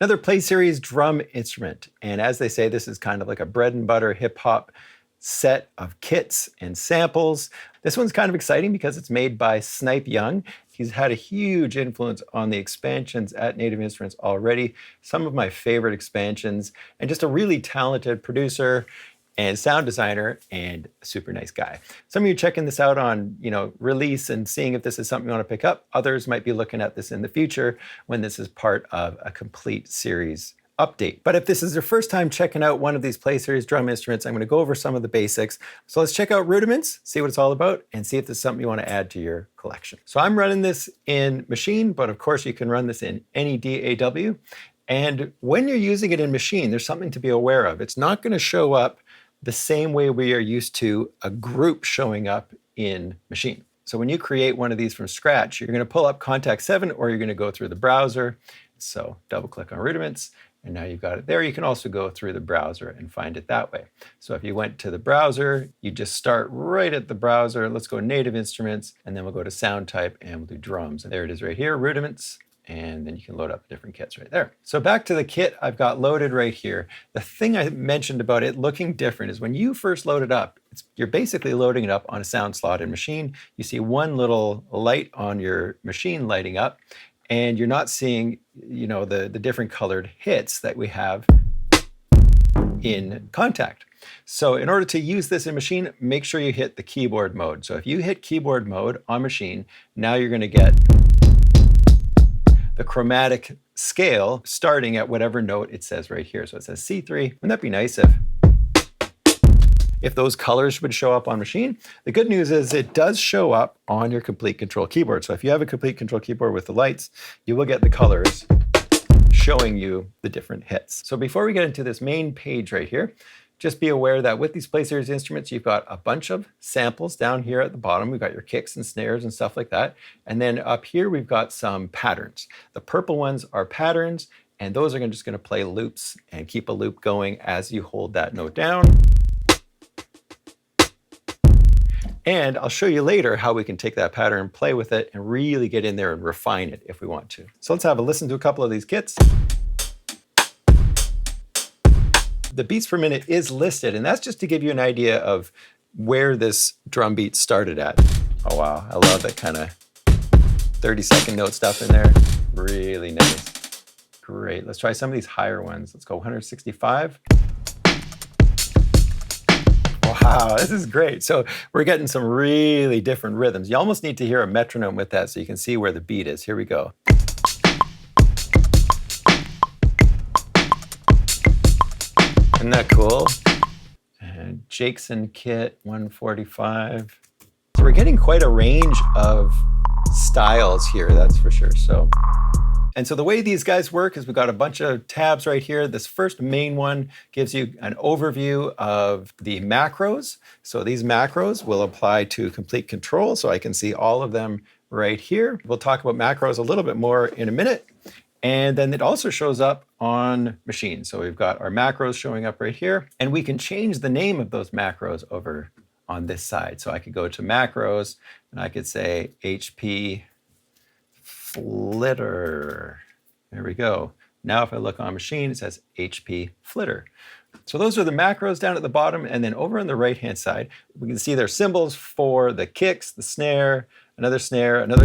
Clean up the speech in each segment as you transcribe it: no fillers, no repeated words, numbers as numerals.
Another Play Series drum instrument. And as they say, this is kind of like a bread and butter hip hop set of kits and samples. This one's kind of exciting because it's made by Snipe Young. He's had a huge influence on the expansions at Native Instruments already. Some of my favorite expansions, and just a really talented producer and sound designer and a super nice guy. Some of you checking this out on, release and seeing if this is something you want to pick up. Others might be looking at this in the future when this is part of a complete series update. But if this is your first time checking out one of these Play Series drum instruments, I'm going to go over some of the basics. So let's check out Rudiments, see what it's all about, and see if this is something you want to add to your collection. So I'm running this in Maschine, but of course you can run this in any DAW. And when you're using it in Maschine, there's something to be aware of. It's not going to show up the same way we are used to a group showing up in Maschine. So when you create one of these from scratch, you're going to pull up Contact 7 or you're going to go through the browser. So double click on Rudiments and now you've got it there. You can also go through the browser and find it that way. So if you went to the browser, you just start right at the browser. Let's go Native Instruments and then we'll go to Sound Type and we'll do drums. And there it is right here, Rudiments. And then you can load up the different kits right there. So back to the kit I've got loaded right here. The thing I mentioned about it looking different is when you first load it up, you're basically loading it up on a sound slot in Maschine. You see one little light on your machine lighting up, and you're not seeing, the different colored hits that we have in Contact. So in order to use this in Maschine, make sure you hit the keyboard mode. So if you hit keyboard mode on Maschine, now you're going to get the chromatic scale starting at whatever note it says right here. So it says C3. Wouldn't that be nice if those colors would show up on Maschine? The good news is it does show up on your Complete Control keyboard. So if you have a Complete Control keyboard with the lights, you will get the colors showing you the different hits. So before we get into this main page right here, just be aware that with these Play Series instruments, you've got a bunch of samples down here at the bottom. We've got your kicks and snares and stuff like that. And then up here, we've got some patterns. The purple ones are patterns, and those are just going to play loops and keep a loop going as you hold that note down. And I'll show you later how we can take that pattern, play with it, and really get in there and refine it if we want to. So let's have a listen to a couple of these kits. The beats per minute is listed, and that's just to give you an idea of where this drum beat started at. Oh wow, I love that kind of 30-second note stuff in there. Really nice. Great, let's try some of these higher ones. Let's go 165. Wow, this is great. So we're getting some really different rhythms. You almost need to hear a metronome with that so you can see where the beat is. Here we go. Isn't that cool? And Jackson kit 145. So we're getting quite a range of styles here, that's for sure. And so the way these guys work is we've got a bunch of tabs right here. This first main one gives you an overview of the macros. So these macros will apply to Complete Control, so I can see all of them right here. We'll talk about macros a little bit more in a minute. And then it also shows up on Maschine. So we've got our macros showing up right here, and we can change the name of those macros over on this side. So I could go to macros and I could say HP Flitter. There we go. Now if I look on Maschine, it says HP Flitter. So those are the macros down at the bottom, and then over on the right-hand side, we can see their symbols for the kicks, the snare, another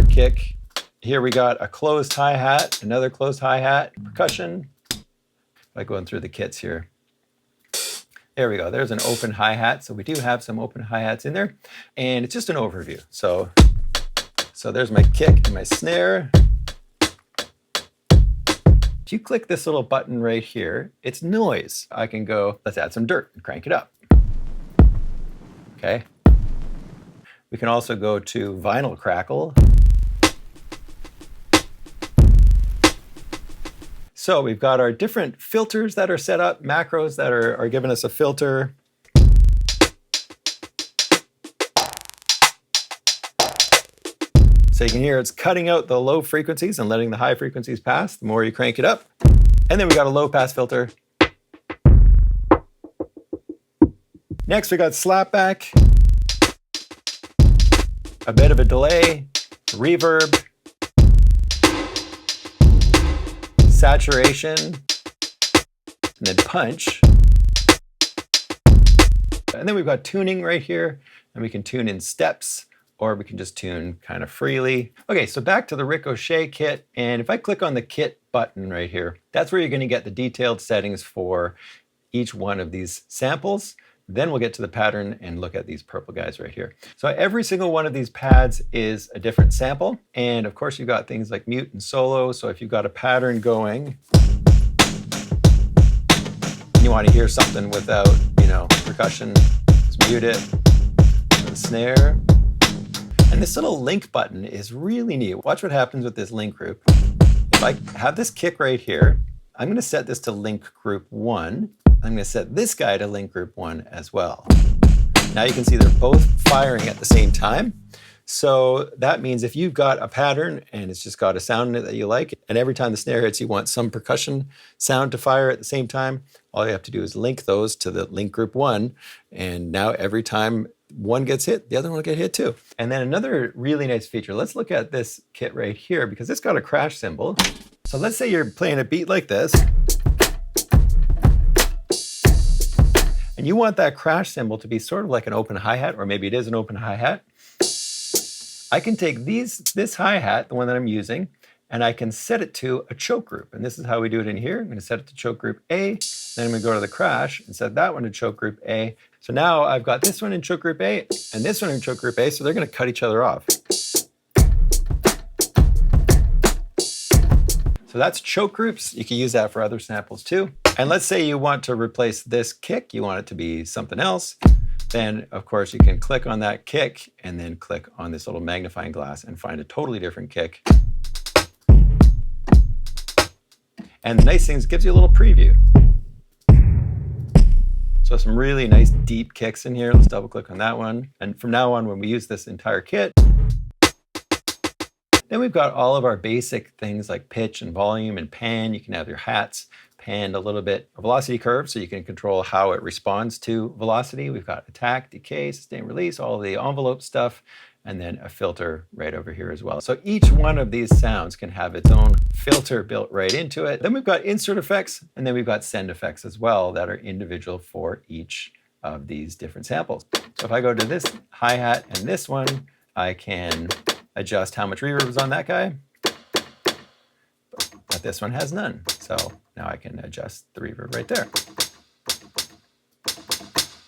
kick. Here we got a closed hi-hat, another closed hi-hat, percussion. Like going through the kits here. There we go, there's an open hi-hat. So we do have some open hi-hats in there, and it's just an overview. So there's my kick and my snare. If you click this little button right here, it's noise. I can go, let's add some dirt and crank it up. Okay. We can also go to vinyl crackle. So we've got our different filters that are set up, macros that are giving us a filter. So you can hear it's cutting out the low frequencies and letting the high frequencies pass the more you crank it up. And then we got a low pass filter. Next we got slapback, a bit of a delay, reverb, saturation, and then punch. And then we've got tuning right here, and we can tune in steps, or we can just tune kind of freely. Okay, so back to the Ricochet kit, and if I click on the kit button right here, that's where you're going to get the detailed settings for each one of these samples. Then we'll get to the pattern and look at these purple guys right here. So every single one of these pads is a different sample. And of course you've got things like mute and solo. So if you've got a pattern going, and you want to hear something without, percussion, just mute it. The snare. And this little link button is really neat. Watch what happens with this link group. If I have this kick right here, I'm going to set this to link group 1. I'm going to set this guy to link group 1 as well. Now you can see they're both firing at the same time. So that means if you've got a pattern and it's just got a sound in it that you like, and every time the snare hits, you want some percussion sound to fire at the same time, all you have to do is link those to the link group 1. And now every time one gets hit, the other one will get hit too. And then another really nice feature, let's look at this kit right here because it's got a crash cymbal. So let's say you're playing a beat like this. And you want that crash cymbal to be sort of like an open hi-hat, or maybe it is an open hi-hat. I can take this hi-hat, the one that I'm using, and I can set it to a choke group. And this is how we do it in here. I'm going to set it to choke group A, then I'm going to go to the crash and set that one to choke group A. So now I've got this one in choke group A and this one in choke group A, so they're going to cut each other off. So that's choke groups. You can use that for other samples too. And let's say you want to replace this kick, you want it to be something else. Then of course you can click on that kick and then click on this little magnifying glass and find a totally different kick. And the nice thing is it gives you a little preview. So some really nice deep kicks in here. Let's double click on that one. And from now on, when we use this entire kit, then we've got all of our basic things like pitch and volume and pan. You can have your hats panned a little bit. A velocity curve, so you can control how it responds to velocity. We've got attack, decay, sustain, release, all of the envelope stuff, and then a filter right over here as well. So each one of these sounds can have its own filter built right into it. Then we've got insert effects, and then we've got send effects as well that are individual for each of these different samples. So if I go to this hi-hat and this one, I can adjust how much reverb is on that guy, but this one has none. So now I can adjust the reverb right there.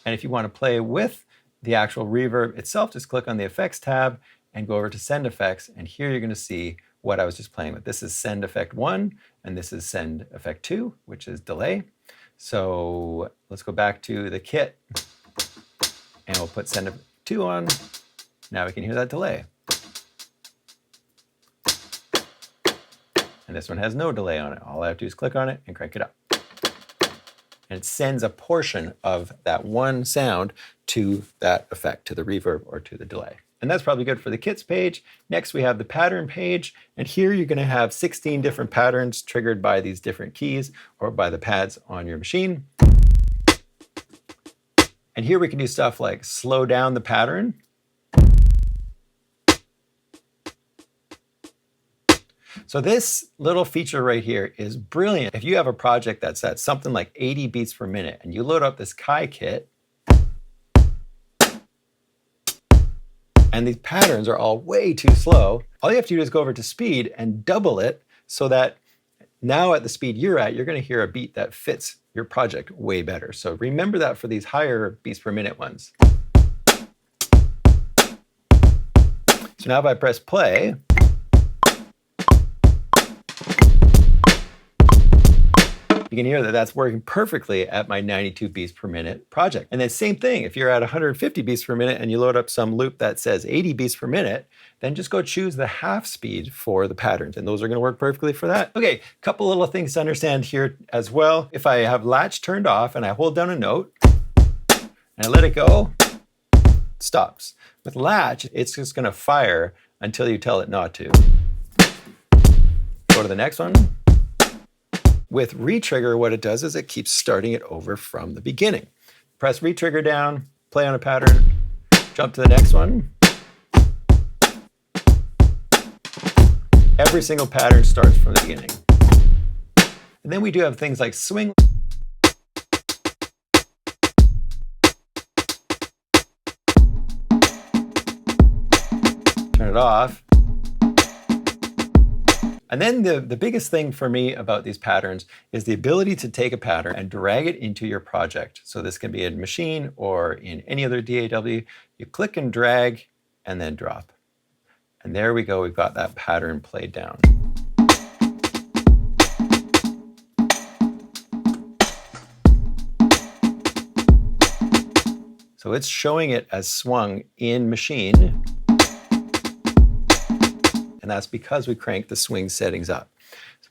And if you want to play with the actual reverb itself, just click on the effects tab and go over to send effects. And here you're going to see what I was just playing with. This is send effect 1, and this is send effect 2, which is delay. So let's go back to the kit and we'll put send effect 2 on. Now we can hear that delay. And this one has no delay on it. All I have to do is click on it and crank it up. And it sends a portion of that one sound to that effect, to the reverb or to the delay. And that's probably good for the kits page. Next, we have the pattern page. And here you're going to have 16 different patterns triggered by these different keys or by the pads on your machine. And here we can do stuff like slow down the pattern. So this little feature right here is brilliant. If you have a project that's at something like 80 beats per minute and you load up this Kai kit, and these patterns are all way too slow, all you have to do is go over to speed and double it so that now at the speed you're at, you're going to hear a beat that fits your project way better. So remember that for these higher beats per minute ones. So now if I press play, you can hear that that's working perfectly at my 92 beats per minute project. And then same thing, if you're at 150 beats per minute and you load up some loop that says 80 beats per minute, then just go choose the half speed for the patterns. And those are gonna work perfectly for that. Okay, a couple little things to understand here as well. If I have latch turned off and I hold down a note and I let it go, it stops. With latch, it's just gonna fire until you tell it not to. Go to the next one. With retrigger, what it does is it keeps starting it over from the beginning. Press retrigger down, play on a pattern, jump to the next one. Every single pattern starts from the beginning. And then we do have things like swing. Turn it off. And then the biggest thing for me about these patterns is the ability to take a pattern and drag it into your project. So this can be in Maschine or in any other DAW. You click and drag and then drop. And there we go, we've got that pattern played down. So it's showing it as swung in Maschine. And that's because we cranked the swing settings up.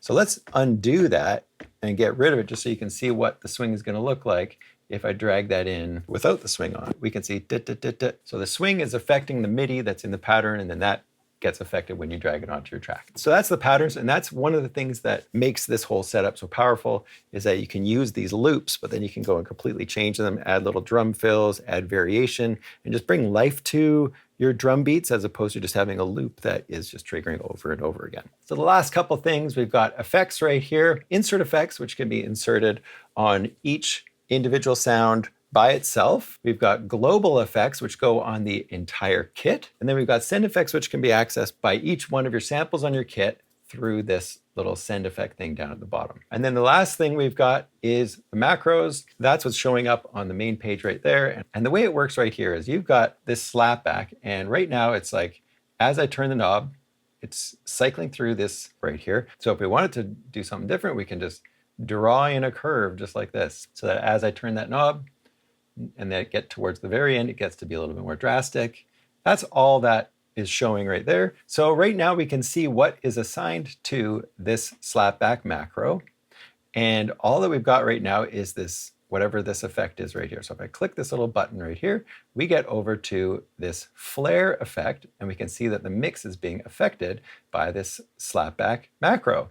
So let's undo that and get rid of it just so you can see what the swing is going to look like if I drag that in without the swing on. We can see So the swing is affecting the MIDI that's in the pattern, and then that gets affected when you drag it onto your track. So that's the patterns, and that's one of the things that makes this whole setup so powerful, is that you can use these loops, but then you can go and completely change them, add little drum fills, add variation, and just bring life to your drum beats as opposed to just having a loop that is just triggering over and over again. So the last couple things, we've got effects right here, insert effects, which can be inserted on each individual sound by itself. We've got global effects, which go on the entire kit. And then we've got send effects, which can be accessed by each one of your samples on your kit through this little send effect thing down at the bottom. And then the last thing we've got is the macros. That's what's showing up on the main page right there. And the way it works right here is you've got this slap back, and right now it's like, as I turn the knob, it's cycling through this right here. So if we wanted to do something different, we can just draw in a curve just like this, so that as I turn that knob and then get towards the very end, it gets to be a little bit more drastic. That's all that is showing right there. So right now we can see what is assigned to this slapback macro. And all that we've got right now is this, whatever this effect is right here. So if I click this little button right here, we get over to this flare effect, and we can see that the mix is being affected by this slapback macro.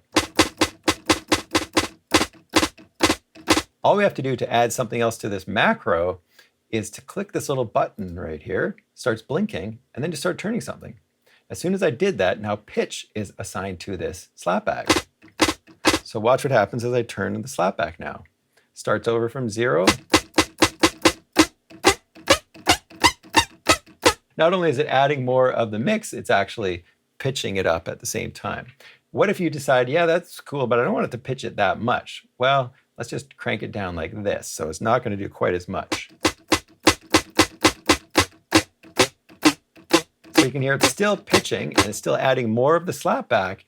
All we have to do to add something else to this macro is to click this little button right here, starts blinking, and then just start turning something. As soon as I did that, now pitch is assigned to this slapback. So watch what happens as I turn the slapback now. Starts over from 0. Not only is it adding more of the mix, it's actually pitching it up at the same time. What if you decide, yeah, that's cool, but I don't want it to pitch it that much? Well, let's just crank it down like this, so it's not going to do quite as much. So you can hear it's still pitching, and it's still adding more of the slapback,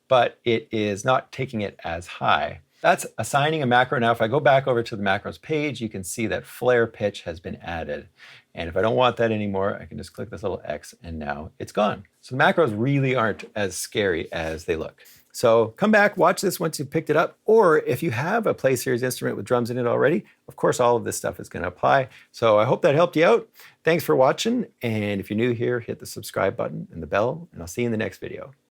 but it is not taking it as high. That's assigning a macro. Now, if I go back over to the macros page, you can see that flare pitch has been added. And if I don't want that anymore, I can just click this little X, and now it's gone. So the macros really aren't as scary as they look. So come back, watch this once you've picked it up, or if you have a Play Series instrument with drums in it already, of course, all of this stuff is going to apply. So I hope that helped you out. Thanks for watching. And if you're new here, hit the subscribe button and the bell, and I'll see you in the next video.